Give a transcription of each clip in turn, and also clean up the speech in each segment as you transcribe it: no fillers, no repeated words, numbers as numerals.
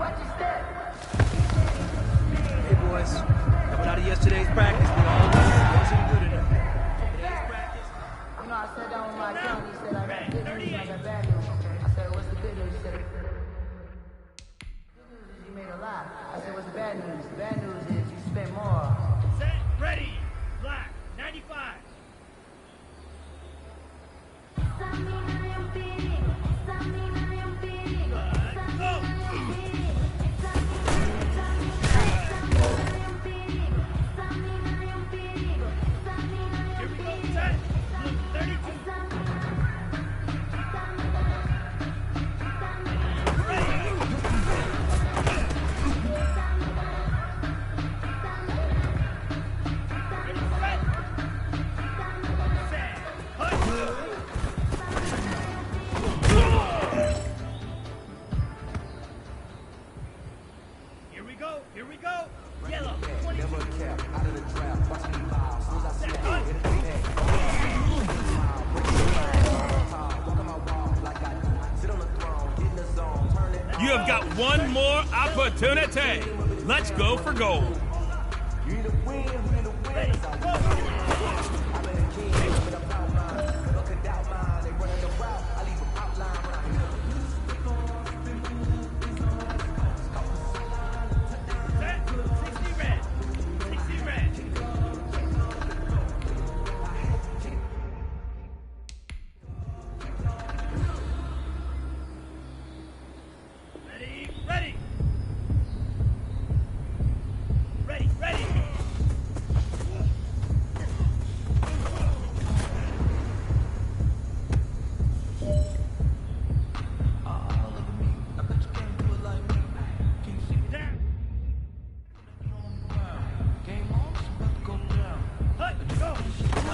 Hey boys, coming out of yesterday's practice, we all knew it wasn't good enough. Today's practice. I sat down with my accountant. He said, I got good news and I got bad news. I said, what's the good news? He said, good news is you made a lot. I said, what's the bad news? The bad news is you spent more. Set, ready, black, 95. Here we go, set, look, 32. Here we go. Yellow, 22. You have got one more opportunity. Let's go for gold. Ready, go. Set, 60 red. 60 red. Ready, ready. Ready, ready. Down. Hut, go. Here we go.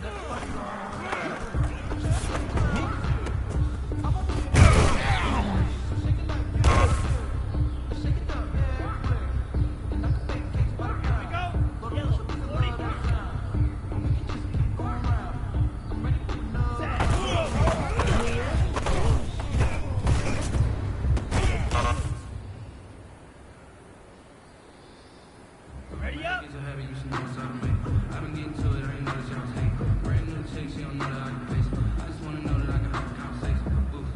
Yellow, 40. Ready up. I've been getting to it, I ain't noticed y'all take. Brand new chick, she don't know that I can face. I just wanna know that I can have a conversation. Oof,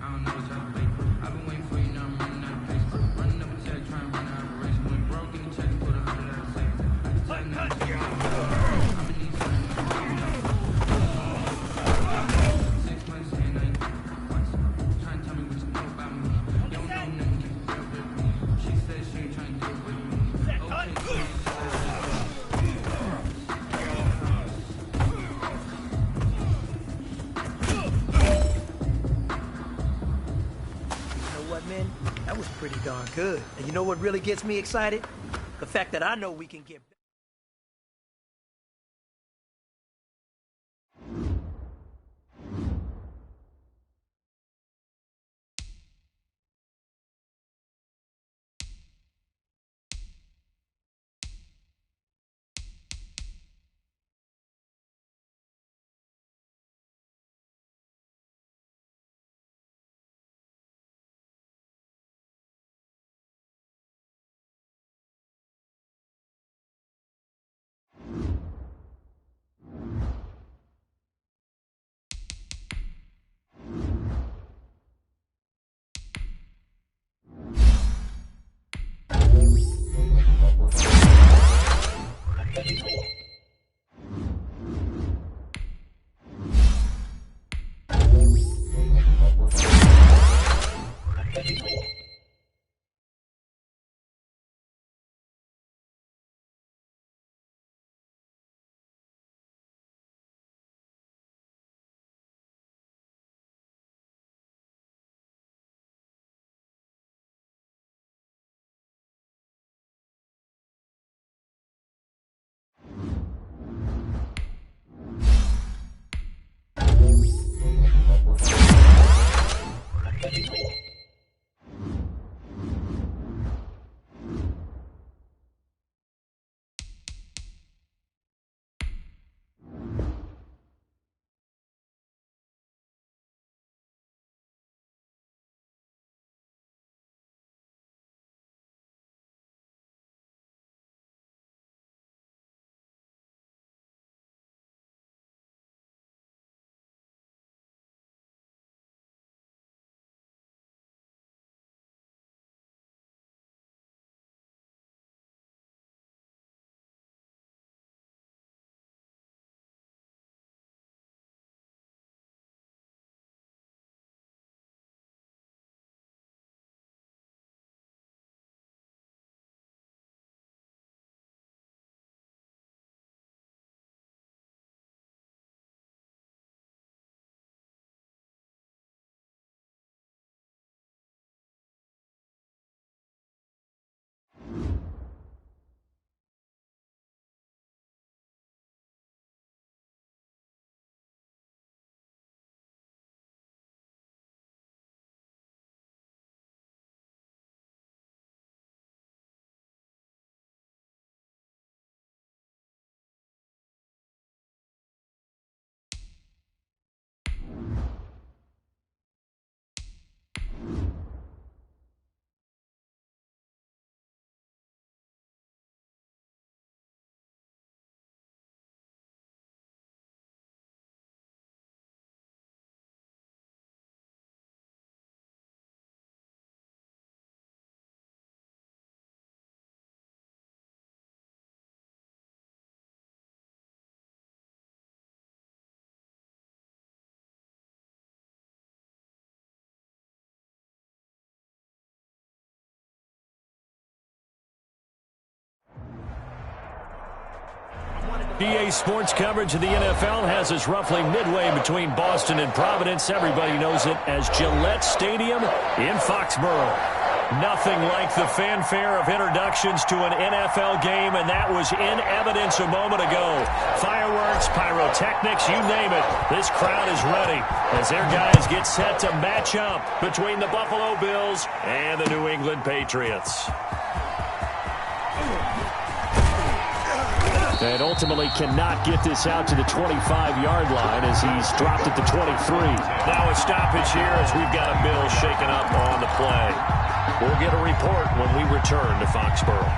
I don't know what y'all fake. I've been waiting for you, now I'm running out of pace. Running up a check, trying to run an operation. When broke in the check, put 100 out of safe. I can tell you now, I'm gonna need something. 6 months in, I ain't twice. Trying to tell me what you know about me. You don't know nothing, keep it real with me. She said she ain't trying to do it with me. Set, cut. You know what, man? That was pretty darn good. And you know what really gets me excited? The fact that I know we can get EA Sports coverage of the NFL has us roughly midway between Boston and Providence. Everybody knows it as Gillette Stadium in Foxborough. Nothing like the fanfare of introductions to an NFL game, and that was in evidence a moment ago. Fireworks, pyrotechnics, you name it. This crowd is ready as their guys get set to match up between the Buffalo Bills and the New England Patriots. And ultimately cannot get this out to the 25-yard line as he's dropped at the 23. Now a stoppage here as we've got a Bill shaken up on the play. We'll get a report when we return to Foxborough.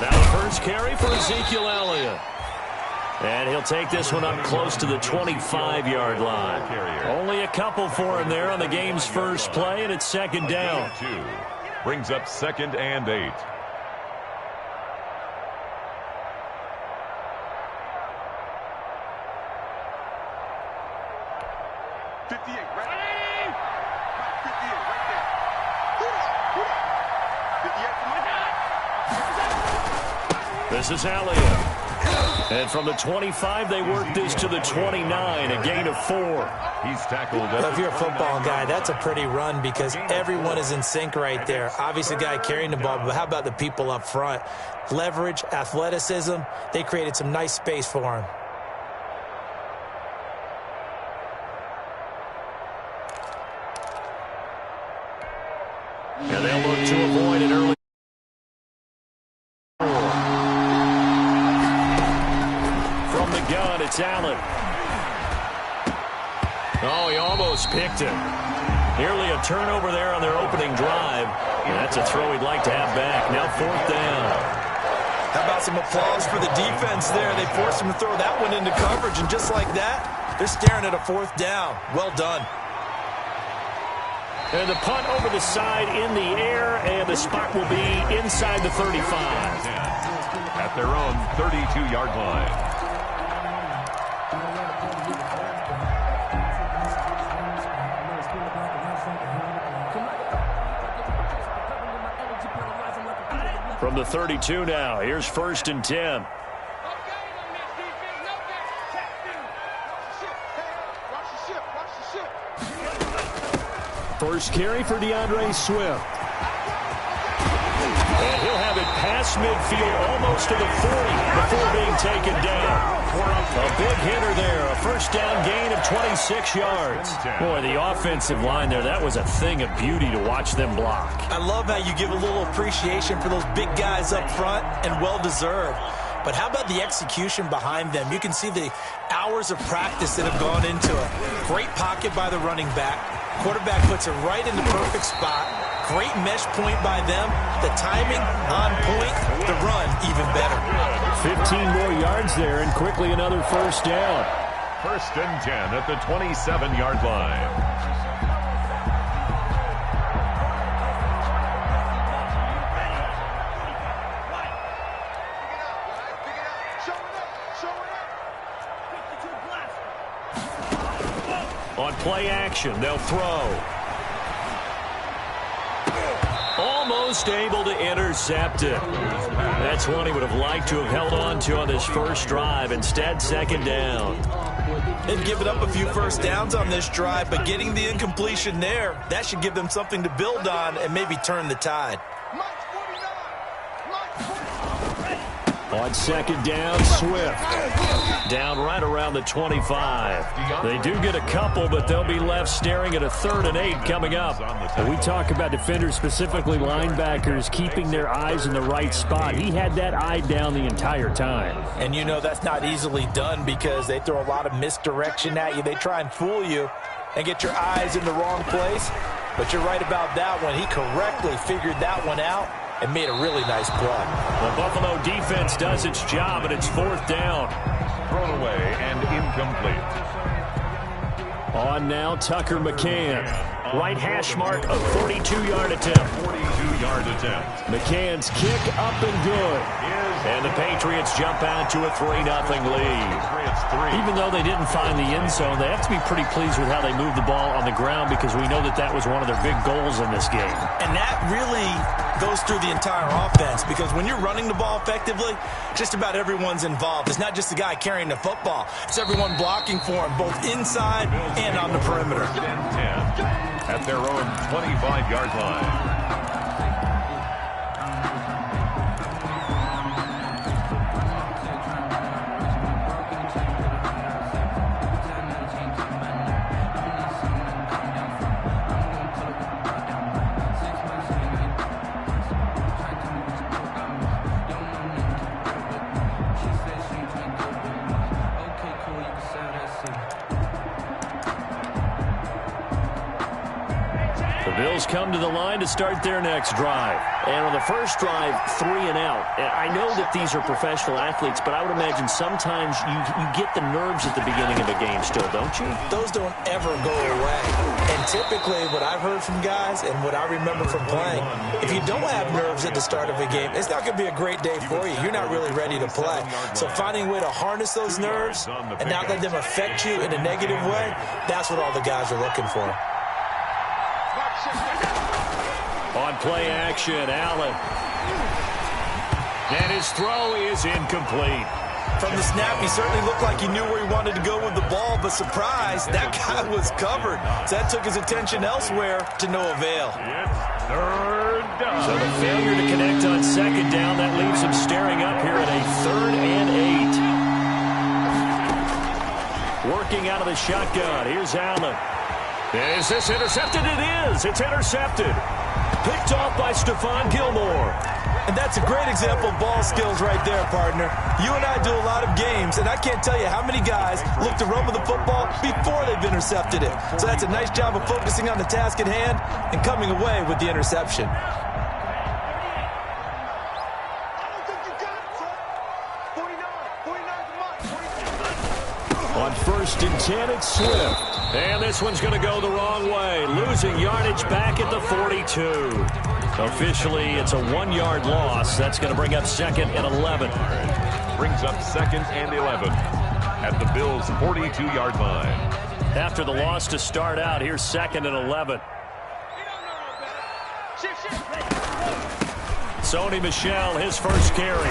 Now the first carry for Ezekiel Elliott. And he'll take this one up close to the 25-yard line. Only a couple for him there on the game's first play, and it's second down. Brings up 2nd and 8. This is Elliott. And from the 25, they work this to the 29, a gain of 4. He's tackled. Well, if you're a football guy, that's a pretty run because everyone is in sync right there. Obviously, the guy carrying the ball, but how about the people up front? Leverage, athleticism, they created some nice space for him. And they'll look to avoid an early. From the gun, it's Allen. Oh, he almost picked it. Nearly a turnover there on their opening drive. And that's a throw he'd like to have back. Now 4th down. How about some applause for the defense there? They forced him to throw that one into coverage, and just like that, they're staring at a 4th down. Well done. And the punt over the side in the air, and the spot will be inside the 35. At their own 32-yard line. From the 32 now, here's 1st and 10. First carry for DeAndre Swift. And he'll have it past midfield, almost to the 40 before being taken down. A big hitter there, a first down gain of 26 yards. Boy, the offensive line there, that was a thing of beauty to watch them block. I love how you give a little appreciation for those big guys up front, and well-deserved. But how about the execution behind them? You can see the hours of practice that have gone into it. Great pocket by the running back. Quarterback puts it right in the perfect spot. Great mesh point by them. The timing on point. The run even better. 15 more yards there, and quickly another first down. 1st and 10 at the 27-yard line. On play action, they'll throw. Almost able to intercept it. That's one he would have liked to have held on to on this first drive. Instead, 2nd down. They've given up a few first downs on this drive, but getting the incompletion there, that should give them something to build on and maybe turn the tide. On 2nd down, Swift. Down right around the 25. They do get a couple, but they'll be left staring at a 3rd and 8 coming up. And we talk about defenders, specifically linebackers, keeping their eyes in the right spot. He had that eye down the entire time. And you know that's not easily done because they throw a lot of misdirection at you. They try and fool you and get your eyes in the wrong place. But you're right about that one. He correctly figured that one out and made a really nice play. The Buffalo defense does its job, and it's 4th down. Thrown away and incomplete. On now, Tucker McCann. Right hash mark of 42-yard attempt. 42-yard attempt. McCann's kick up and good. And the Patriots jump out to a 3-0 lead. Even though they didn't find the end zone, they have to be pretty pleased with how they moved the ball on the ground because we know that was one of their big goals in this game. And that really goes through the entire offense because when you're running the ball effectively, just about everyone's involved. It's not just the guy carrying the football. It's everyone blocking for him, both inside and on the perimeter. 10-10 at their own 25-yard line. Bills come to the line to start their next drive. And on the first drive, 3 and out. I know that these are professional athletes, but I would imagine sometimes you get the nerves at the beginning of a game still, don't you? Those don't ever go away. And typically what I've heard from guys and what I remember from playing, if you don't have nerves at the start of a game, it's not going to be a great day for you. You're not really ready to play. So finding a way to harness those nerves and not let them affect you in a negative way, that's what all the guys are looking for. On play action, Allen. And his throw is incomplete. From the snap, he certainly looked like he knew where he wanted to go with the ball, but surprise, that guy was covered. So that took his attention elsewhere to no avail. It's third down. So the failure to connect on second down, that leaves him staring up here at a 3rd and 8. Working out of the shotgun, here's Allen. Is this intercepted? It is. It's intercepted. Picked off by Stephon Gilmore. And that's a great example of ball skills right there, partner. You and I do a lot of games, and I can't tell you how many guys look to run with the football before they've intercepted it. So that's a nice job of focusing on the task at hand and coming away with the interception. On 1st and 10, it's Swift. And this one's going to go the wrong way. Losing yardage back at the 42. Officially, it's a 1-yard loss. That's going to bring up 2nd and 11. Brings up 2nd and 11 at the Bills' 42-yard line. After the loss to start out, here's 2nd and 11. Sony Michel, his first carry.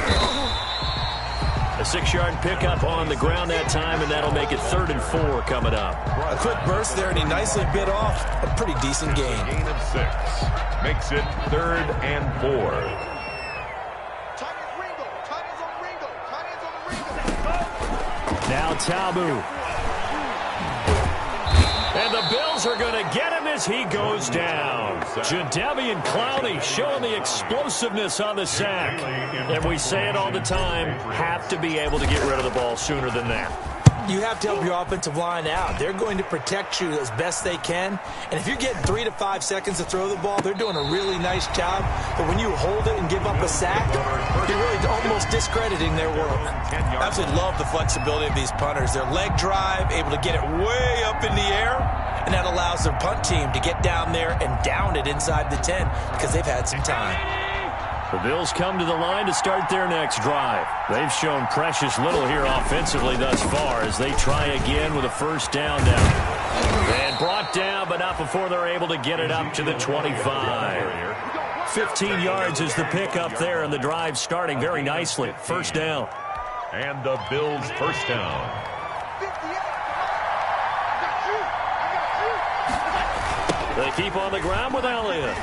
A 6-yard pickup on the ground that time, and that'll make it 3rd and 4 coming up. A quick burst there, and he nicely bit off a pretty decent gain. Gain of 6 makes it 3rd and 4. Now Tabu. And the Bills are going to get him as he goes down. Jadeveon Clowney showing the explosiveness on the sack. And we say it all the time, have to be able to get rid of the ball sooner than that. You have to help your offensive line out. They're going to protect you as best they can. And if you're getting 3 to 5 seconds to throw the ball, they're doing a really nice job. But when you hold it and give up a sack, you're really almost discrediting their work. I absolutely love the flexibility of these punters. Their leg drive, able to get it way up in the air, and that allows their punt team to get down there and down it inside the 10 because they've had some time. The Bills come to the line to start their next drive. They've shown precious little here offensively thus far as they try again with a 1st down now. And brought down, but not before they're able to get it up to the 25. 15 yards is the pickup there, and the drive starting very nicely. 1st down. And the Bills' 1st down. They keep on the ground with Elliott.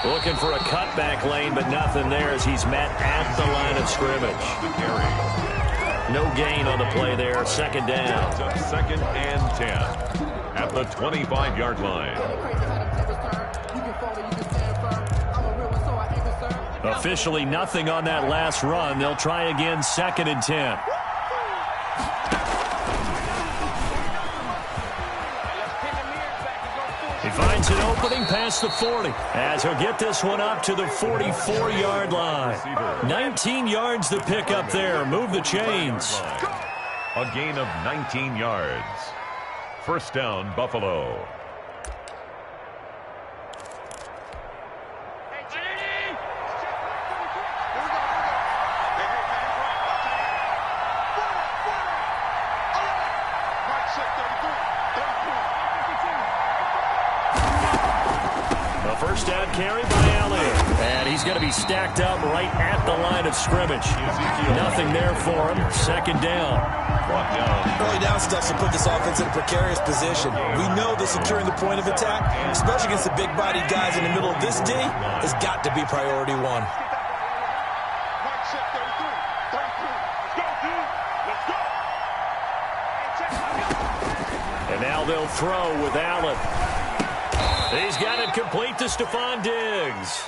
Looking for a cutback lane, but nothing there as he's met at the line of scrimmage. No gain on the play there. 2nd down. 2nd and 10 at the 25-yard line. Officially nothing on that last run. They'll try again 2nd and 10. He finds an opening past the 40 as he'll get this one up to the 44-yard line. 19 yards to pick up there. Move the chains. A gain of 19 yards. 1st down, Buffalo. First down carry by Elliott. And he's going to be stacked up right at the line of scrimmage. Nothing there for him. Second down. Early down stuff to put this offense in a precarious position. We know that securing the point of attack, especially against the big-bodied guys in the middle of this D, has got to be priority one. And now they'll throw with Allen. He's got it complete to Stephon Diggs.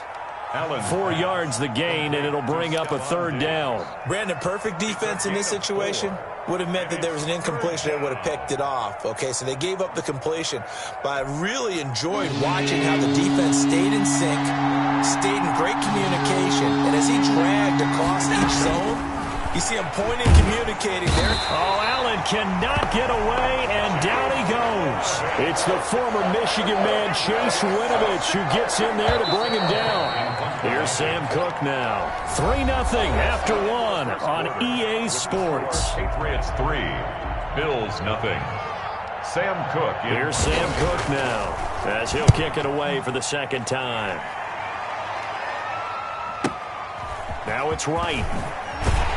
Allen, 4 yards the gain, and it'll bring up a third down. Brandon, perfect defense in this situation would have meant that there was an incompletion that would have picked it off. Okay, so they gave up the completion. But I really enjoyed watching how the defense stayed in sync, stayed in great communication, and as he dragged across each zone, you see him pointing, communicating there. Oh, Allen cannot get away, and down he goes. It's the former Michigan man, Chase Winovich, who gets in there to bring him down. Here's Sam Cook now. 3-0 after 1 on EA Sports. Patriots 3, Bills nothing. Sam Cook. Here's Sam Cook now as he'll kick it away for the second time. Now it's Wright.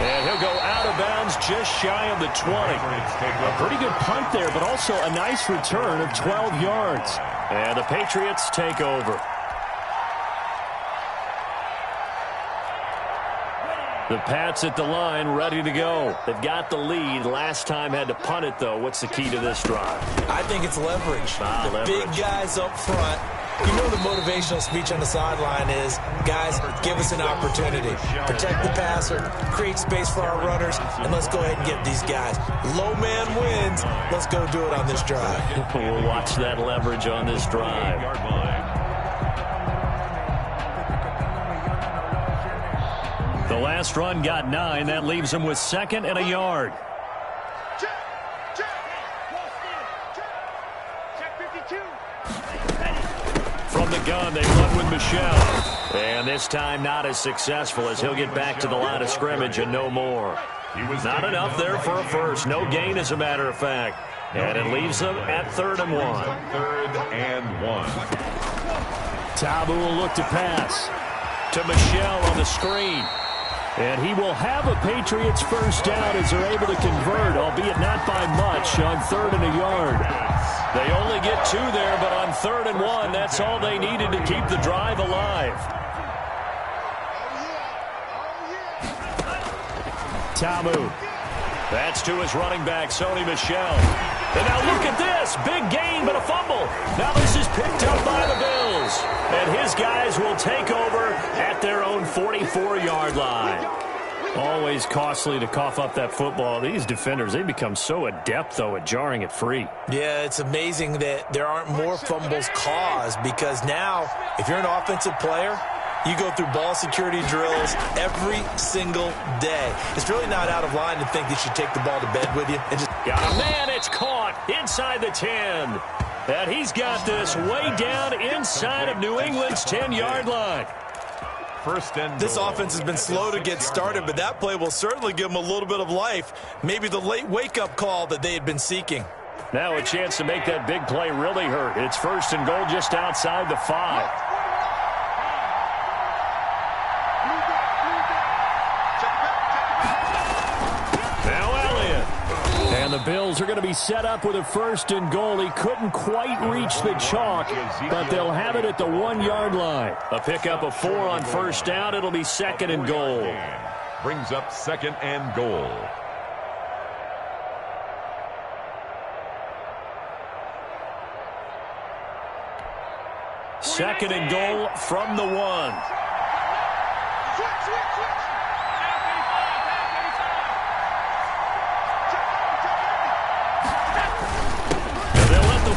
And he'll go out of bounds just shy of the 20. A pretty good punt there, but also a nice return of 12 yards. And the Patriots take over. The Pats at the line, ready to go. They've got the lead. Last time had to punt it, though. What's the key to this drive? I think it's leverage. The big guys up front. You know the motivational speech on the sideline is, guys, give us an opportunity. Protect the passer, create space for our runners, and let's go ahead and get these guys. Low man wins. Let's go do it on this drive. We'll watch that leverage on this drive. The last run got 9. That leaves him with 2nd and a yard. From the gun, they run with Michel. And this time not as successful as he'll get back to the line of scrimmage and no more. Not enough there for a first. No gain, as a matter of fact. And it leaves them at 3rd and 1. 3rd and 1. Tabu will look to pass to Michel on the screen. And he will have a Patriots first down as they're able to convert, albeit not by much, on 3rd and a yard. They only get 2 there, but on 3rd and 1, that's all they needed to keep the drive alive. Tamu. That's to his running back, Sony Michel. And now look at this. Big gain, but a fumble. Now this is picked up by the Bills. And his guys will take over at their own 44-yard line. Always costly to cough up that football. These defenders, they become so adept, though, at jarring it free. Yeah, it's amazing that there aren't more fumbles caused, because now, if you're an offensive player, you go through ball security drills every single day. It's really not out of line to think that you take the ball to bed with you. And just got a man, it's caught inside the 10. And he's got this way down inside of New England's 10-yard line. First and this offense has been slow to get started, but that play will certainly give them a little bit of life. Maybe the late wake-up call that they had been seeking. Now a chance to make that big play really hurt. It's 1st and goal just outside the 5. And the Bills are going to be set up with a 1st and goal. He couldn't quite reach the chalk, but they'll have it at the 1-yard line. A pickup of 4 on 1st down. It'll be 2nd and goal. Brings up 2nd and goal. Second and goal from the 1.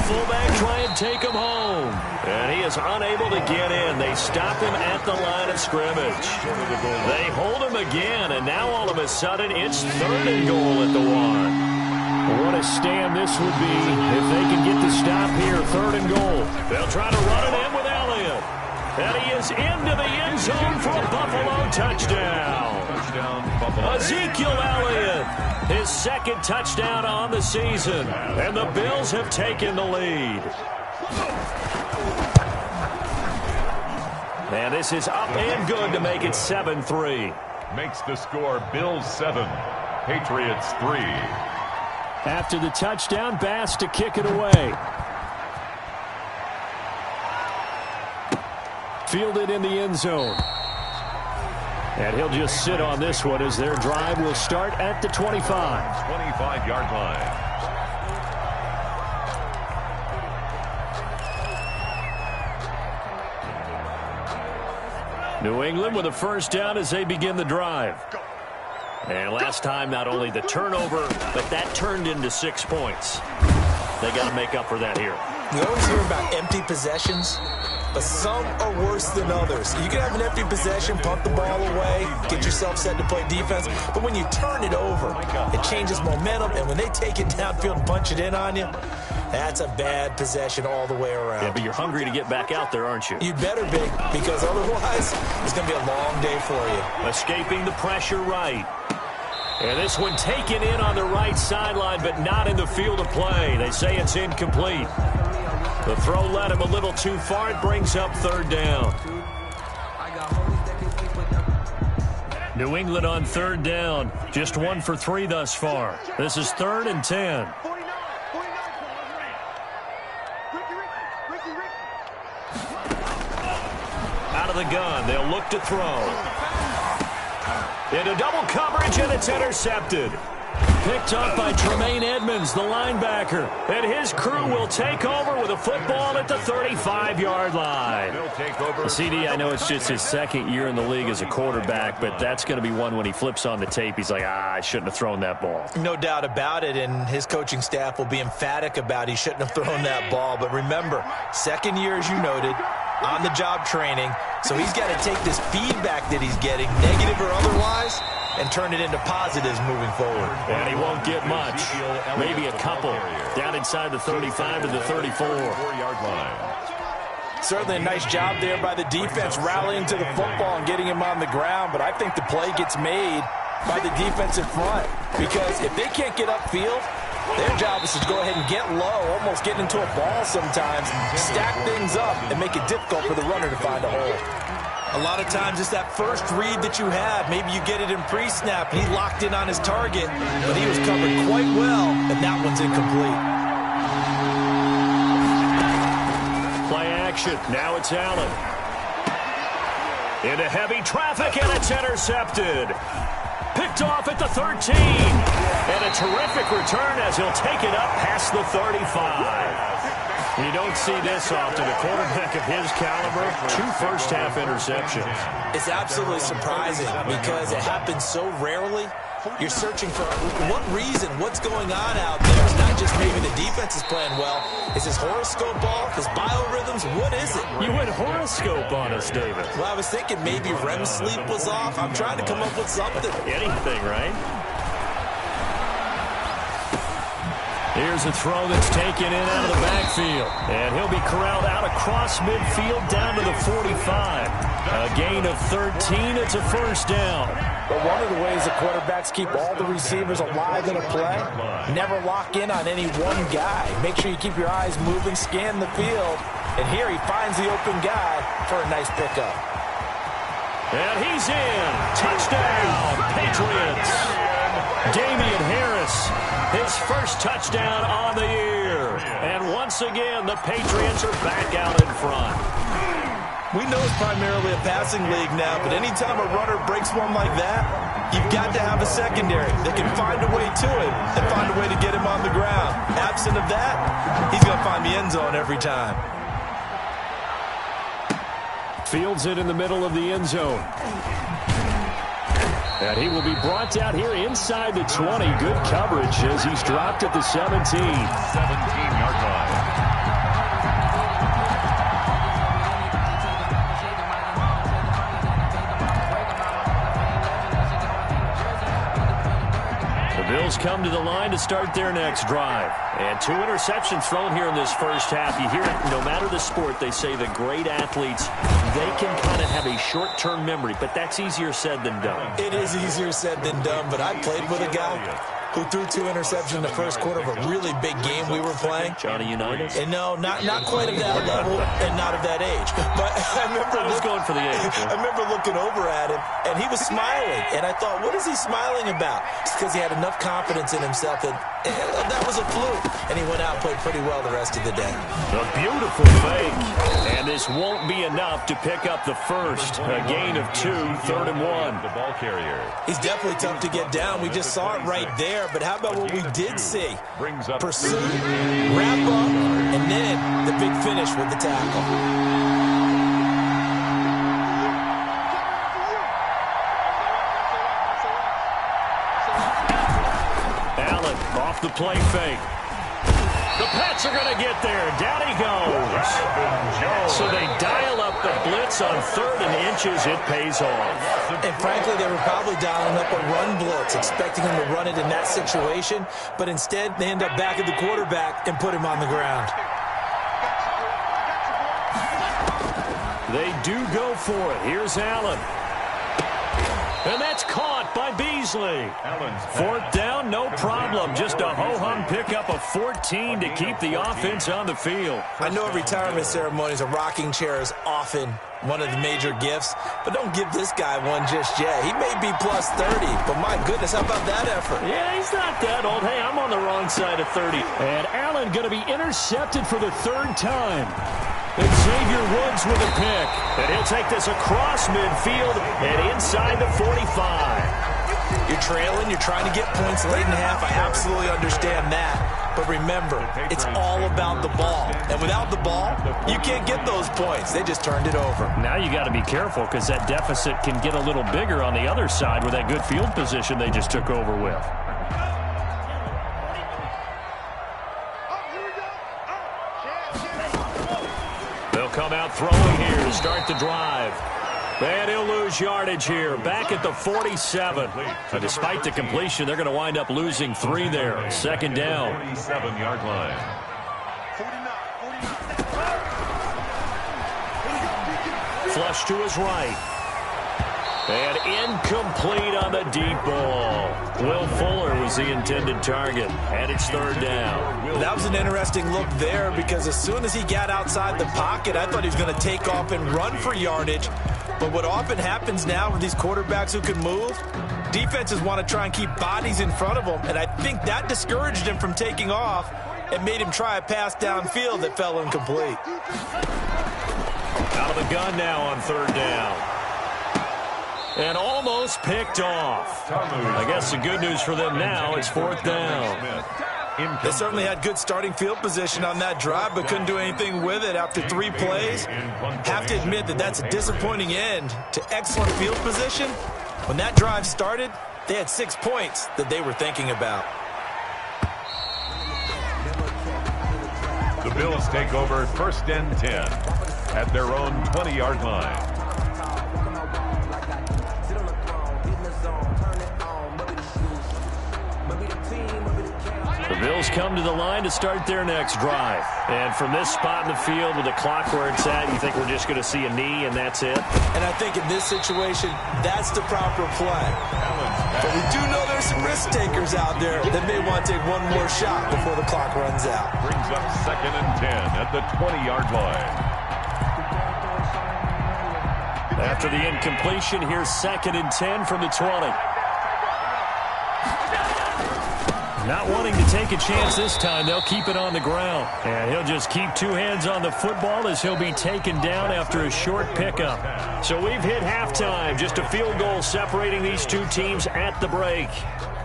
Fullback try and take him home. And he is unable to get in. They stop him at the line of scrimmage. They hold him again, and now all of a sudden it's 3rd and goal at the 1. What a stand this would be if they can get the stop here. 3rd and goal. They'll try to run it in with Elliott. And he is into the end zone for a Buffalo touchdown. Ezekiel Elliott, his 2nd touchdown on the season. And the Bills have taken the lead. And this is up and good to make it 7-3. Makes the score Bills 7, Patriots 3. After the touchdown, Bass to kick it away. Fielded in the end zone. And he'll just sit on this one as their drive will start at the 25. 25-yard line. New England with a first down as they begin the drive. And last time, not only the turnover, but that turned into 6 points. They got to make up for that here. We always hear about empty possessions, but some are worse than others. You can have an empty possession, punt the ball away, get yourself set to play defense, but when you turn it over, it changes momentum, and when they take it downfield and punch it in on you, that's a bad possession all the way around. Yeah, but you're hungry to get back out there, aren't you? You better be, because otherwise, it's going to be a long day for you. Escaping the pressure right. And this one taken in on the right sideline, but not in the field of play. They say it's incomplete. The throw led him a little too far. It brings up third down. New England on third down. Just 1 for 3 thus far. This is 3rd and 10. Out of the gun. They'll look to throw. Into double coverage, and it's intercepted. Picked up by Tremaine Edmonds, the linebacker. And his crew will take over with a football at the 35-yard line. CD, I know it's just his second year in the league as a quarterback, but that's going to be one when he flips on the tape. He's like, I shouldn't have thrown that ball. No doubt about it, and his coaching staff will be emphatic about he shouldn't have thrown that ball. But remember, second year, as you noted, on-the-job training, so he's got to take this feedback that he's getting, negative or otherwise, and turn it into positives moving forward. And he won't get much. Maybe a couple. Down inside the 35 to the 34-yard line. Certainly a nice job there by the defense rallying to the football and getting him on the ground, but I think the play gets made by the defensive front, because if they can't get upfield, their job is to go ahead and get low, almost get into a ball sometimes, stack things up, and make it difficult for the runner to find a hole. A lot of times it's that first read that you have. Maybe you get it in pre-snap. He locked in on his target, but he was covered quite well, and that one's incomplete. Play action. Now it's Allen. Into heavy traffic, and it's intercepted. Picked off at the 13. And a terrific return as he'll take it up past the 35. You don't see this often. A quarterback of his caliber, 2 first-half interceptions. It's absolutely surprising because it happens so rarely. You're searching for what reason, what's going on out there. It's not just maybe the defense is playing well. Is his horoscope off? His biorhythms? What is it? You went horoscope on us, David. Well, I was thinking maybe REM sleep was off. I'm trying to come up with something. Anything, right? Here's a throw that's taken in out of the backfield. And he'll be corralled out across midfield down to the 45. A gain of 13. It's a first down. But one of the ways the quarterbacks keep all the receivers alive in a play, never lock in on any one guy. Make sure you keep your eyes moving, scan the field. And here he finds the open guy for a nice pickup. And he's in. Touchdown, Patriots. Damian Harris, his first touchdown on the year. And once again, the Patriots are back out in front. We know it's primarily a passing league now, but anytime a runner breaks one like that, you've got to have a secondary that can find a way to him and find a way to get him on the ground. Absent of that, he's going to find the end zone every time. Fields it in the middle of the end zone. And he will be brought down here inside the 20. Good coverage as he's dropped at the 17. 17-yard line. Bills come to the line to start their next drive. And 2 interceptions thrown here in this first half. You hear it, no matter the sport, they say that great athletes, they can kind of have a short-term memory, but that's easier said than done. It is easier said than done, but I played with a guy who threw 2 interceptions in the first quarter of a really big game we were playing. Johnny Unitas? And no, not quite of that level and not of that age. But I was going for the age. I remember looking over at him, and he was smiling. And I thought, what is he smiling about? It's because he had enough confidence in himself that that was a fluke. And he went out and played pretty well the rest of the day. A beautiful fake. And this won't be enough to pick up the first. A gain of 2, 3rd and 1. The ball carrier. He's definitely tough to get down. We just saw it right there. But how about what we did see? Pursuit, wrap up, and then the big finish with the tackle. Allen off the play fake. The Pats are going to get there. Down he goes. So they dial up the blitz on 3rd and inches. It pays off. And frankly, they were probably dialing up a run blitz, expecting him to run it in that situation. But instead, they end up back at the quarterback and put him on the ground. They do go for it. Here's Allen. And that's caught by Beasley. 4th down, no problem. Just a ho-hum pickup of 14 to keep the offense on the field. I know at retirement ceremonies, a rocking chair is often one of the major gifts, but don't give this guy one just yet. He may be plus 30, but my goodness, how about that effort? Yeah, he's not that old. Hey, I'm on the wrong side of 30. And Allen going to be intercepted for the 3rd time. Xavier Woods with a pick. And he'll take this across midfield and inside the 45. You're trailing. You're trying to get points late in the half. I absolutely understand that. But remember, it's all about the ball. And without the ball, you can't get those points. They just turned it over. Now you got to be careful because that deficit can get a little bigger on the other side with that good field position they just took over with. Come out throwing here to start the drive. And he'll lose yardage here. Back at the 47. Despite the completion, they're going to wind up losing 3 there. 2nd down. 47-yard line. Flush to his right. And incomplete on the deep ball. Will Fuller was the intended target. And it's 3rd down. That was an interesting look there because as soon as he got outside the pocket, I thought he was going to take off and run for yardage. But what often happens now with these quarterbacks who can move, defenses want to try and keep bodies in front of them. And I think that discouraged him from taking off and made him try a pass downfield that fell incomplete. Out of the gun now on 3rd down. And almost picked off. I guess the good news for them now is 4th down. They certainly had good starting field position on that drive, but couldn't do anything with it after 3 plays. Have to admit that that's a disappointing end to excellent field position. When that drive started, they had 6 points that they were thinking about. The Bills take over 1st and 10 at their own 20-yard line. The Bills come to the line to start their next drive. And from this spot in the field with the clock where it's at, you think we're just going to see a knee and that's it? And I think in this situation, that's the proper play. But we do know there's some risk takers out there that may want to take one more shot before the clock runs out. Brings up 2nd and 10 at the 20-yard line. After the incompletion, here's 2nd and 10 from the 20. Not wanting to take a chance this time, they'll keep it on the ground. And he'll just keep 2 hands on the football as he'll be taken down after a short pickup. So we've hit halftime. Just a field goal separating these 2 teams at the break.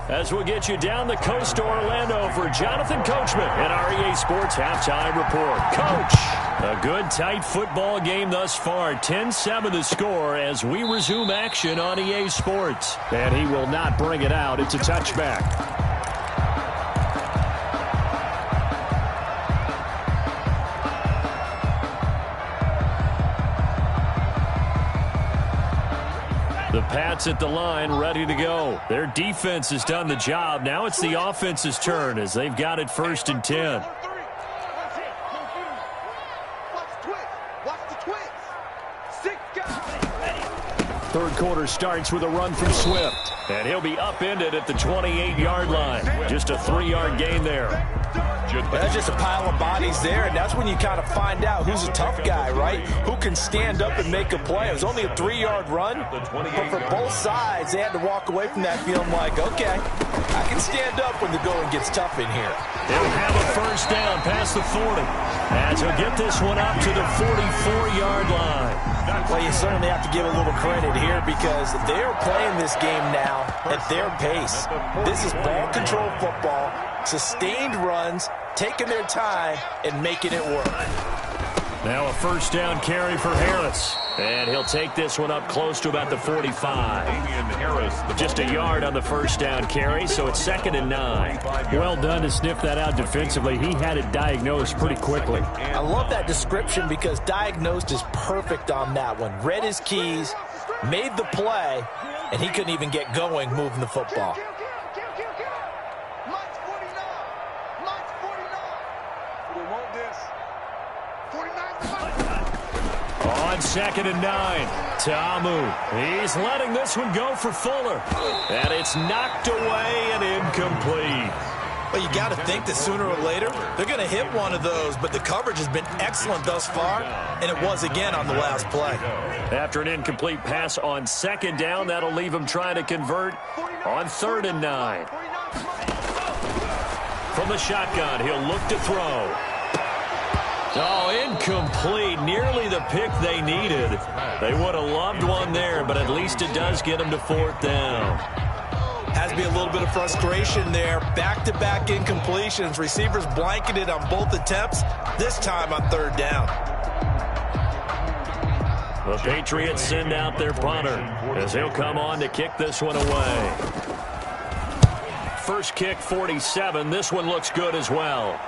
As we'll get you down the coast to Orlando for Jonathan Coachman at our EA Sports Halftime Report. Coach, a good, tight football game thus far. 10-7 the score as we resume action on EA Sports. And he will not bring it out. It's a touchback. The Pats at the line, ready to go. Their defense has done the job. Now it's the offense's turn as they've got it 1st and 10. Third quarter starts with a run from Swift. And he'll be upended at the 28-yard line. Just a 3-yard gain there. That's just a pile of bodies there, and that's when you kind of find out who's a tough guy, right? Who can stand up and make a play. It was only a 3-yard run, but for both sides, they had to walk away from that feeling like, okay, I can stand up when the going gets tough in here. They'll have a first down past the 40, as he'll get this one up to the 44-yard line. Well, you certainly have to give a little credit here because they're playing this game now at their pace. This is ball control football, sustained runs, taking their time and making it work. Now a first down carry for Harris. And he'll take this one up close to about the 45. Just a yard on the first down carry, so it's 2nd and 9. Well done to sniff that out defensively. He had it diagnosed pretty quickly. I love that description because diagnosed is perfect on that one. Read his keys, made the play, and he couldn't even get going moving the football. On 2nd and 9, Ta'amu. He's letting this one go for Fuller. And it's knocked away and incomplete. Well, you got to think that sooner or later, they're going to hit one of those, but the coverage has been excellent thus far, and it was again on the last play. After an incomplete pass on 2nd down, that'll leave him trying to convert on 3rd and 9. From the shotgun, he'll look to throw. Oh, incomplete. Nearly the pick they needed. They would have loved one there, but at least it does get them to 4th down. Has to be a little bit of frustration there. Back-to-back incompletions. Receivers blanketed on both attempts, this time on 3rd down. The Patriots send out their punter as he'll come on to kick this one away. First kick, 47. This one looks good as well.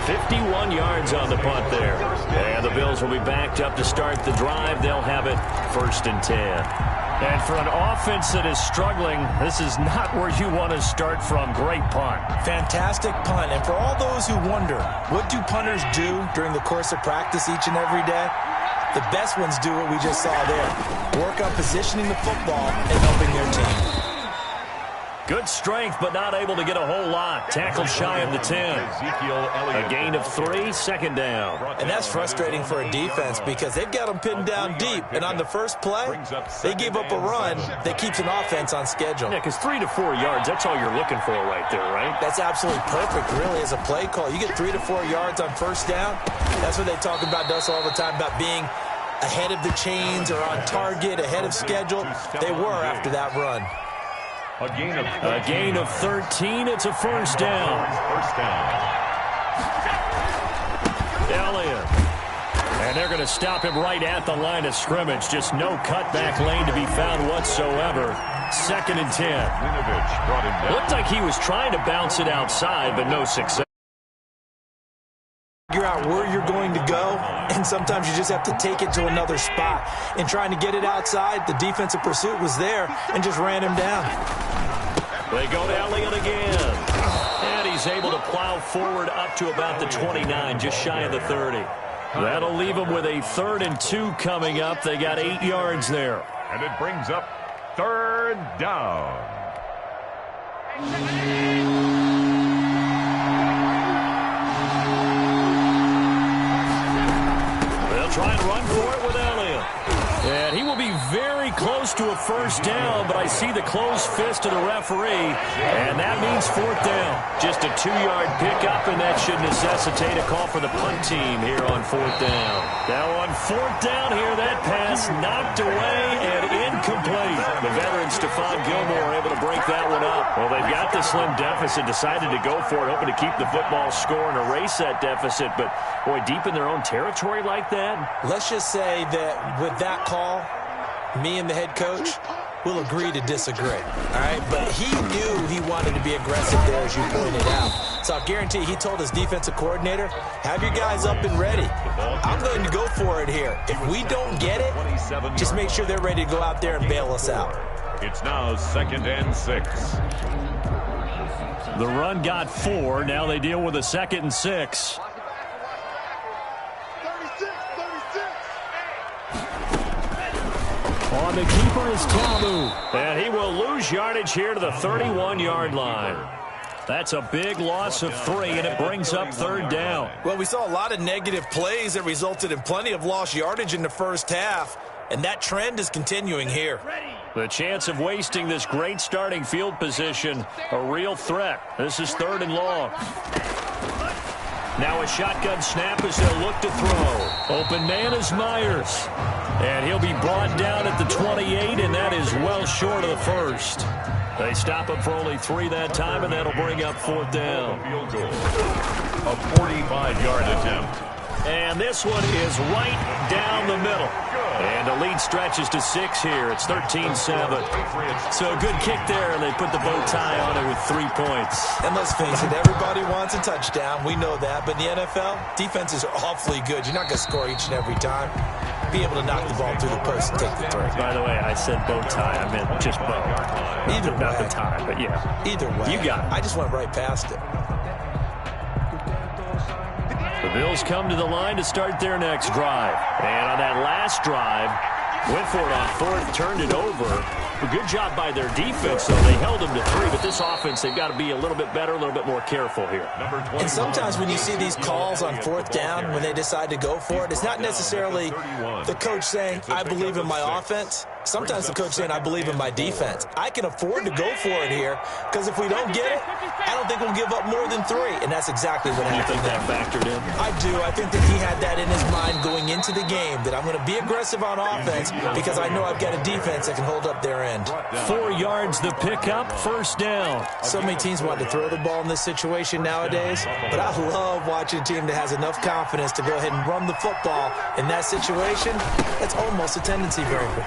51 yards on the punt there. And the Bills will be backed up to start the drive. They'll have it 1st and 10. And for an offense that is struggling, this is not where you want to start from. Great punt. Fantastic punt. And for all those who wonder, what do punters do during the course of practice each and every day? The best ones do what we just saw there. Work on positioning the football and helping their team. Good strength, but not able to get a whole lot. Tackled shy of the 10. A gain of 3, 2nd down. And that's frustrating for a defense because they've got them pinned down deep. And on the first play, they gave up a run that keeps an offense on schedule. Yeah, because 3 to 4 yards, that's all you're looking for right there, right? That's absolutely perfect, really, as a play call. You get 3 to 4 yards on first down. That's what they talk about us all the time, about being ahead of the chains or on target, ahead of schedule. They were after that run. A gain of 13. It's a first down. Elliott. And they're going to stop him right at the line of scrimmage. Just no cutback lane to be found whatsoever. 2nd and 10. Looked like he was trying to bounce it outside, but no success. Figure out where you're going to go, and sometimes you just have to take it to another spot. And trying to get it outside, the defensive pursuit was there and just ran him down. They go to Elliott again. And he's able to plow forward up to about the 29, just shy of the 30. That'll leave him with a 3rd and 2 coming up. They got 8 yards there. And it brings up 3rd down. They'll try and run for it with Elliott. And he will be very close to a first down, but I see the closed fist of the referee, and that means 4th down. Just a 2-yard pickup, and that should necessitate a call for the punt team here on 4th down. Now on 4th down here, that pass knocked away and incomplete. The veteran Stephon Gilmore able to break that one up. Well, they've got the slim deficit, decided to go for it, hoping to keep the football score and erase that deficit, but boy, deep in their own territory like that. Let's just say that with that call, me and the head coach will agree to disagree, all right? But he knew he wanted to be aggressive there, as you pointed out. So I guarantee he told his defensive coordinator, have your guys up and ready. I'm going to go for it here. If we don't get it, just make sure they're ready to go out there and bail us out. It's now 2nd and 6. The run got 4. Now they deal with a 2nd and 6. the keeper is Tamu. And he will lose yardage here to the 31-yard line. That's a big loss of 3, and it brings up 3rd down. Well, we saw a lot of negative plays that resulted in plenty of lost yardage in the first half, and that trend is continuing here. The chance of wasting this great starting field position, a real threat. This is 3rd and long. Now a shotgun snap as they'll look to throw. Open man is Myers. And he'll be brought down at the 28, and that is well short of the first. They stop him for only 3 that time, and that'll bring up 4th down. Field goal. A 45-yard attempt. And this one is right down the middle. And the lead stretches to 6 here. It's 13-7. So a good kick there, and they put the bow tie on it with 3 points. And let's face it, everybody wants a touchdown. We know that. But in the NFL, defenses are awfully good. You're not going to score each and every time. Be able to knock the ball through the post and take the throw. By the way, I said bow tie. I meant just bow. Either way. Not the tie, but yeah. Either way. You got it. I just went right past it. The Bills come to the line to start their next drive. And on that last drive, went for it on 4th, turned it over. A good job by their defense, though. They held them to 3, but this offense, they've got to be a little bit better, a little bit more careful here. And sometimes when you see these calls on 4th down, when they decide to go for it, it's not necessarily the coach saying, I believe in my offense. Sometimes the coach saying, I believe in my defense. I can afford to go for it here, because if we don't get it, I don't think we'll give up more than 3. And that's exactly what happened. You think that factored in? I do. I think that he had that in his mind going into the game, that I'm going to be aggressive on offense because I know I've got a defense that can hold up their end. 4 yards the pickup, 1st down. So many teams want to throw the ball in this situation nowadays, but I love watching a team that has enough confidence to go ahead and run the football in that situation. That's almost a tendency breaker.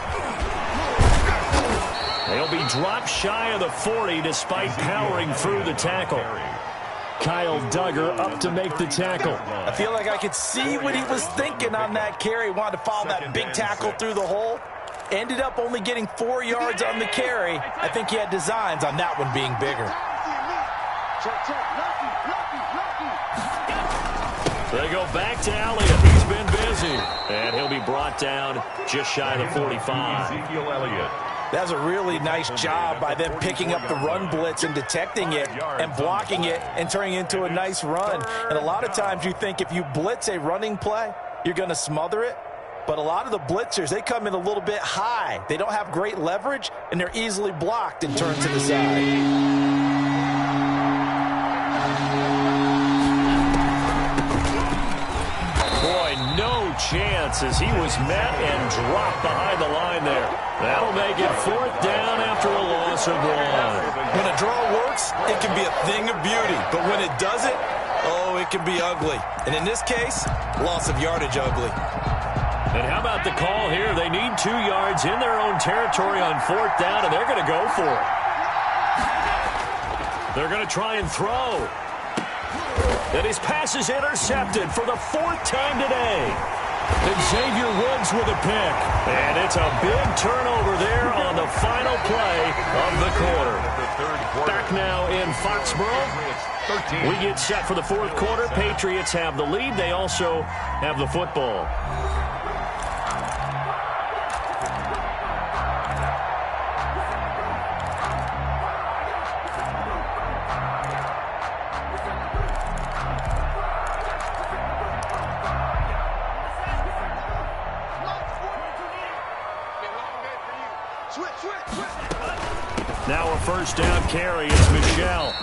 They'll be dropped shy of the 40 despite powering through the tackle. Kyle Duggar up to make the tackle. I feel like I could see what he was thinking on that carry. Wanted to follow that big tackle through the hole. Ended up only getting 4 yards on the carry. I think he had designs on that one being bigger. They go back to Elliott. He's been busy. And he'll be brought down just shy of the 45. Ezekiel Elliott. That was a really nice job by them picking up the run blitz and detecting it and blocking it and turning it into a nice run. And a lot of times you think if you blitz a running play, you're going to smother it. But a lot of the blitzers, they come in a little bit high. They don't have great leverage, and they're easily blocked and turned to the side. Boy, no chance as he was met and dropped behind the line there. That'll make it 4th down after a loss of 1. When a draw works, it can be a thing of beauty. But when it doesn't, oh, it can be ugly. And in this case, loss of yardage ugly. And how about the call here? They need 2 yards in their own territory on 4th down, and they're going to go for it. They're going to try and throw. And his pass is intercepted for the 4th time today. And Xavier Woods with a pick. And it's a big turnover there on the final play of the quarter. Back now in Foxborough. We get set for the 4th quarter. Patriots have the lead. They also have the football. Now a 1st down carry. It's Michel.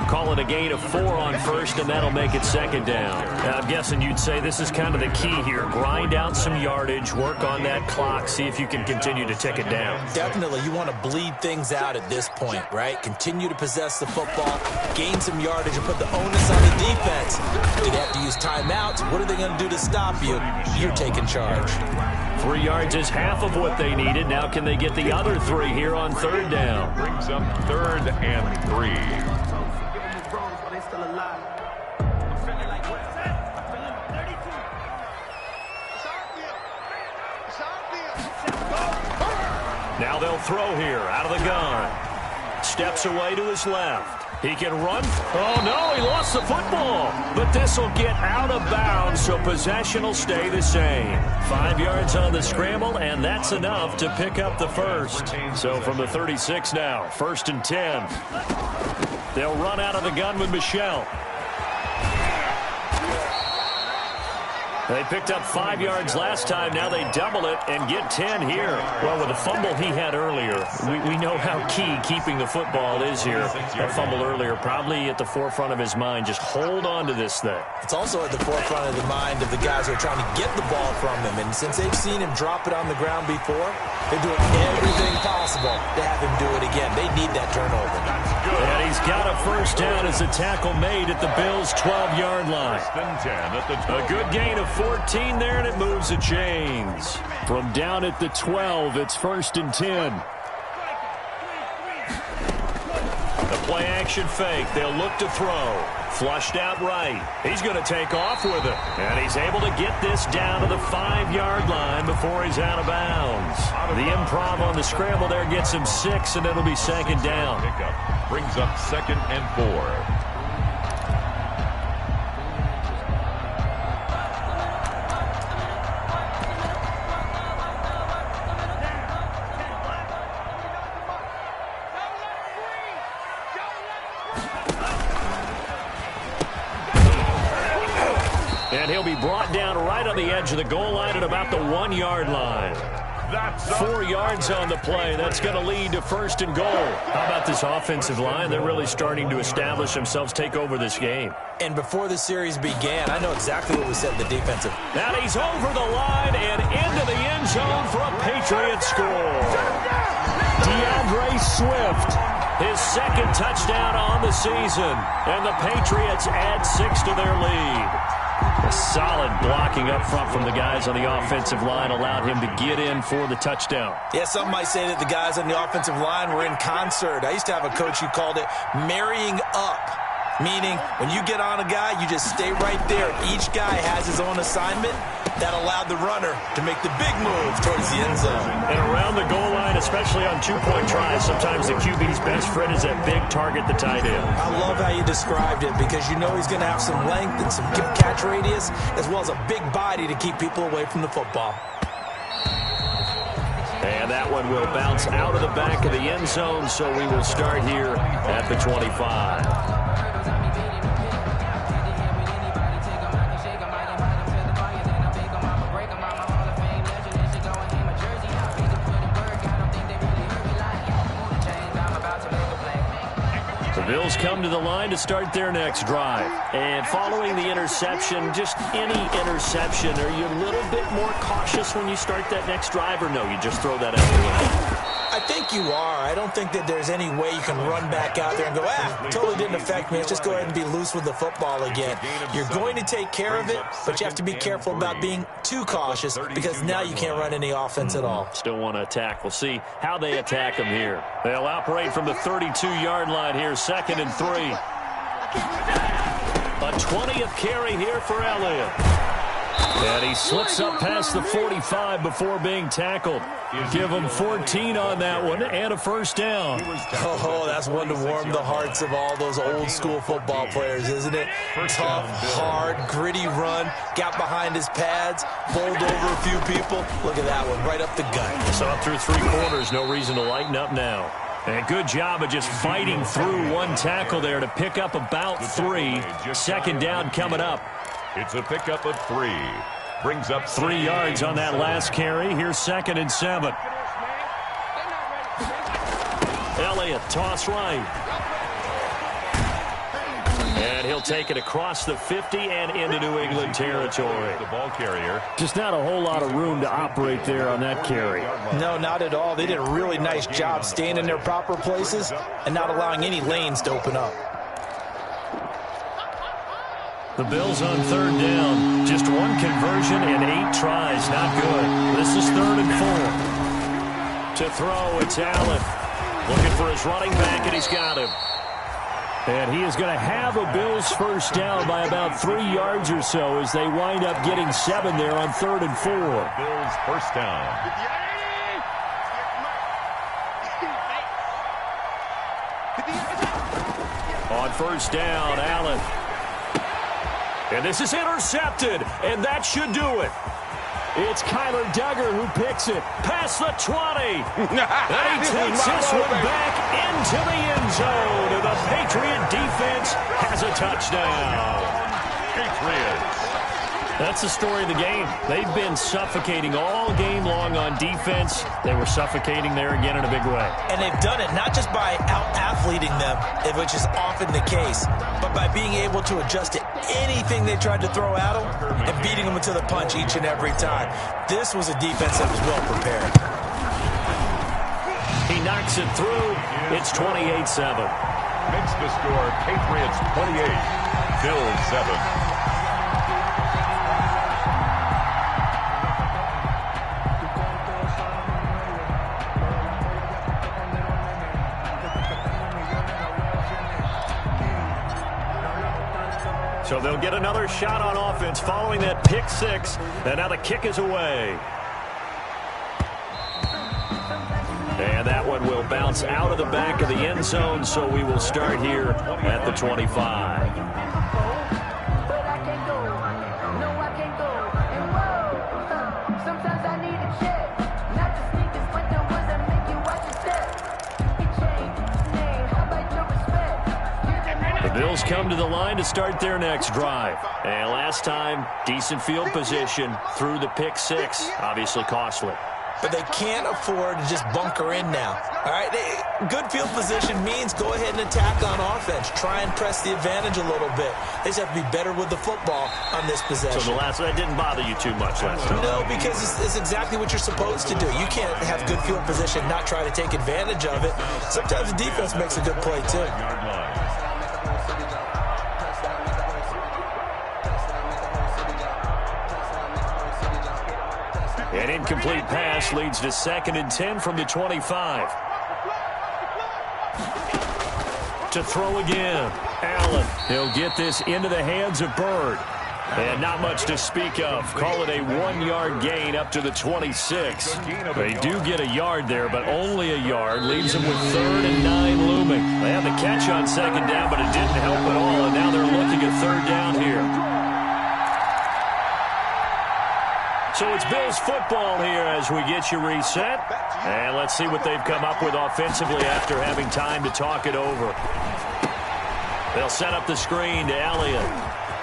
Call it a gain of 4 on 1st, and that'll make it 2nd down. Now, I'm guessing you'd say this is kind of the key here. Grind out some yardage, work on that clock, see if you can continue to tick it down. Definitely, you want to bleed things out at this point, right? Continue to possess the football, gain some yardage, and put the onus on the defense. Do they have to use timeouts? What are they going to do to stop you? You're taking charge. 3 yards is half of what they needed. Now can they get the other 3 here on 3rd down? Brings up 3rd and 3. Now they'll throw here out of the gun. Steps away to his left. He can run. Oh, no, he lost the football. But this will get out of bounds, so possession will stay the same. 5 yards on the scramble, and that's enough to pick up the first. So from the 36 now, 1st and 10. They'll run out of the gun with Michel. They picked up 5 yards last time. Now they double it and get 10 here. Well, with the fumble he had earlier, we know how key keeping the football is here. That fumble earlier probably at the forefront of his mind. Just hold on to this thing. It's also at the forefront of the mind of the guys who are trying to get the ball from him. And since they've seen him drop it on the ground before, they're doing everything possible to have him do it again. They need that turnover. And he's got a first down as the tackle made at the Bills' 12-yard line. A good gain of 14 there, and it moves the chains. From down at the 12, it's 1st and 10. The play-action fake. They'll look to throw. Flushed out right. He's going to take off with it. And he's able to get this down to the 5-yard line before he's out of bounds. The improv on the scramble there gets him 6, and it'll be 2nd down. Pickup brings up 2nd and 4. And he'll be brought down right on the edge of the goal line at about the 1-yard line. 4 yards on the play. That's going to lead to 1st and goal. How about this offensive line? They're really starting to establish themselves, take over this game. And before the series began, I know exactly what we said in the defensive. And he's over the line and into the end zone for a Patriot score. DeAndre Swift, his 2nd touchdown on the season. And the Patriots add 6 to their lead. A solid blocking up front from the guys on the offensive line allowed him to get in for the touchdown. Yeah, some might say that the guys on the offensive line were in concert. I used to have a coach who called it marrying up, meaning when you get on a guy, you just stay right there. Each guy has his own assignment. That allowed the runner to make the big move towards the end zone. And around the goal line, especially on 2-point tries, sometimes the QB's best friend is that big target, the tight end. I love how you described it because you know he's going to have some length and some catch radius as well as a big body to keep people away from the football. And that one will bounce out of the back of the end zone, so we will start here at the 25. The Bills come to the line to start their next drive. And following the interception, just any interception, are you a little bit more cautious when you start that next drive, or no, you just throw that out? I think you are. I don't think that there's any way you can run back out there and go, totally didn't affect me. Let's just go ahead and be loose with the football again. You're going to take care of it, but you have to be careful about being too cautious because now you can't run any offense at all. Still want to attack. We'll see how they attack him here. They'll operate from the 32-yard line here, 2nd and 3. A 20th carry here for Elliott. And he slips up past the 45 before being tackled. Give him 14 on that one and a first down. Oh, that's one to warm the hearts of all those old-school football players, isn't it? Tough, hard, gritty run. Got behind his pads, bowled over a few people. Look at that one, right up the gut. So up through 3 quarters, no reason to lighten up now. And good job of just fighting through one tackle there to pick up about 3. 2nd down coming up. It's a pickup of 3. Brings up 3 yards on that last carry. Here's 2nd and 7. Elliott, toss right. And he'll take it across the 50 and into New England territory. The ball carrier. Just not a whole lot of room to operate there on that carry. No, not at all. They did a really nice job staying in their proper places and not allowing any lanes to open up. The Bills on 3rd down. Just 1 conversion and 8 tries. Not good. This is 3rd and 4. To throw, it's Allen. Looking for his running back, and he's got him. And he is going to have a Bills first down by about 3 yards or so as they wind up getting 7 there on 3rd and 4. Bills first down. on first down. Allen. And this is intercepted, and that should do it. It's Kyler Duggar who picks it past the 20. And he takes this one back into the end zone. And the Patriot defense has a touchdown. Patriots. That's the story of the game. They've been suffocating all game long on defense. They were suffocating there again in a big way. And they've done it not just by out-athleting them, which is often the case, but by being able to adjust to anything they tried to throw at them and beating them into the punch each and every time. This was a defense that was well prepared. He knocks it through. It's 28-7. Makes the score Patriots 28, Bills 7. So they'll get another shot on offense following that pick six. And now the kick is away. And that one will bounce out of the back of the end zone, so we will start here at the 25. Bills come to the line to start their next drive. And last time, decent field position through the pick six. Obviously costly. But they can't afford to just bunker in now. All right, good field position means go ahead and attack on offense. Try and press the advantage a little bit. They just have to be better with the football on this possession. So that didn't bother you too much last time? No, because it's exactly what you're supposed to do. You can't have good field position, not try to take advantage of it. Sometimes the defense makes a good play, too. An incomplete pass leads to 2nd and 10 from the 25. To throw again. Allen. He'll get this into the hands of Byrd. And not much to speak of. Call it a 1-yard gain up to the 26. They do get a yard there, but only a yard. Leaves them with 3rd and 9 looming. They had the catch on 2nd down, but it didn't help at all. And now they're looking at 3rd down here. So it's Bills football here as we get you reset. And let's see what they've come up with offensively after having time to talk it over. They'll set up the screen to Elliott.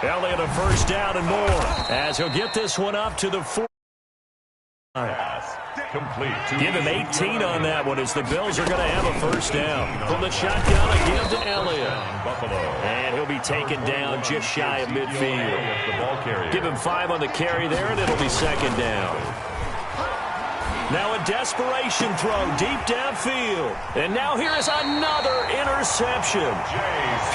Elliott a first down and more as he'll get this one up to the 4. Complete. Give him 18 on that one as the Bills are going to have a first down. From the shotgun again to Elliott. And he'll be taken down just shy of midfield. Give him 5 on the carry there, and it'll be 2nd down. Now a desperation throw deep downfield. And now here is another interception.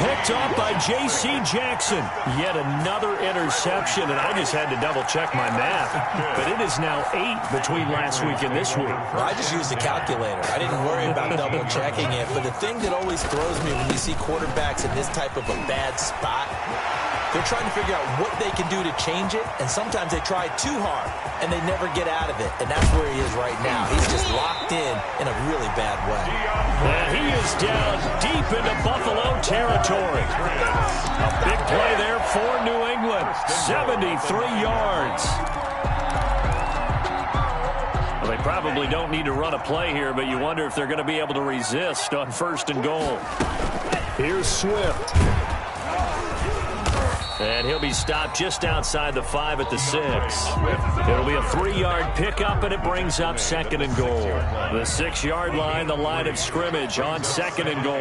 Picked up by J.C. Jackson. Yet another interception, and I just had to double-check my math. But it is now 8 between last week and this week. Well, I just used a calculator. I didn't worry about double-checking it. But the thing that always throws me when you see quarterbacks in this type of a bad spot, they're trying to figure out what they can do to change it, and sometimes they try too hard, and they never get out of it. And that's where he is right now. He's just locked in a really bad way. And he is down deep into Buffalo territory. A big play there for New England. 73 yards. Well, they probably don't need to run a play here, but you wonder if they're going to be able to resist on 1st and goal. Here's Swift. And he'll be stopped just outside the 5 at the 6. It'll be a 3-yard pickup, and it brings up 2nd and goal. The 6-yard line, the line of scrimmage on 2nd and goal.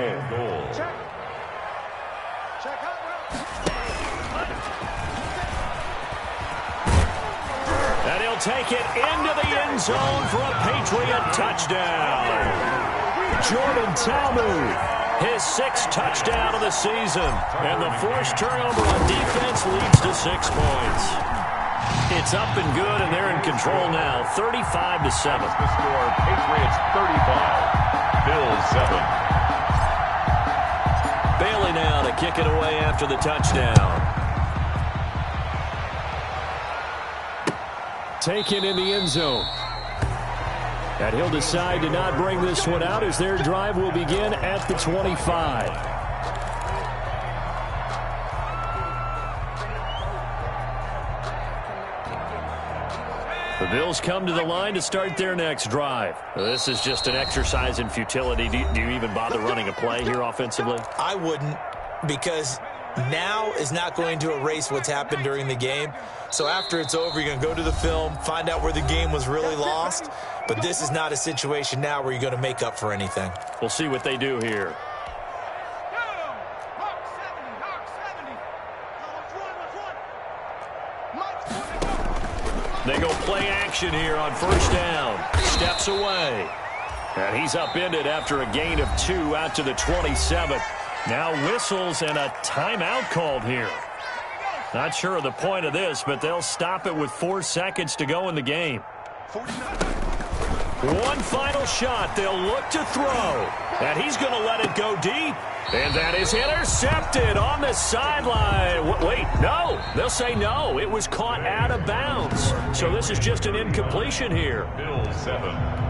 And he'll take it into the end zone for a Patriot touchdown. Jordan Talmadge. His 6th touchdown of the season. And the forced turnover on defense leads to 6 points. It's up and good, and they're in control now, 35-7. The score, Patriots 35, Bills 7. Bailey now to kick it away after the touchdown. Taken in the end zone. And he'll decide to not bring this one out as their drive will begin at the 25. The Bills come to the line to start their next drive. This is just an exercise in futility. Do you even bother running a play here offensively? I wouldn't, because now is not going to erase what's happened during the game. So after it's over, you're going to go to the film, find out where the game was really lost. But this is not a situation now where you're going to make up for anything. We'll see what they do here. They go play action here on first down. Steps away. And he's upended after a gain of 2 out to the 27. Now whistles and a timeout called here. Not sure of the point of this, but they'll stop it with 4 seconds to go in the game. One final shot. They'll look to throw. And he's going to let it go deep. And that is intercepted on the sideline. Wait, no. They'll say no. It was caught out of bounds. So this is just an incompletion here. Bills 7.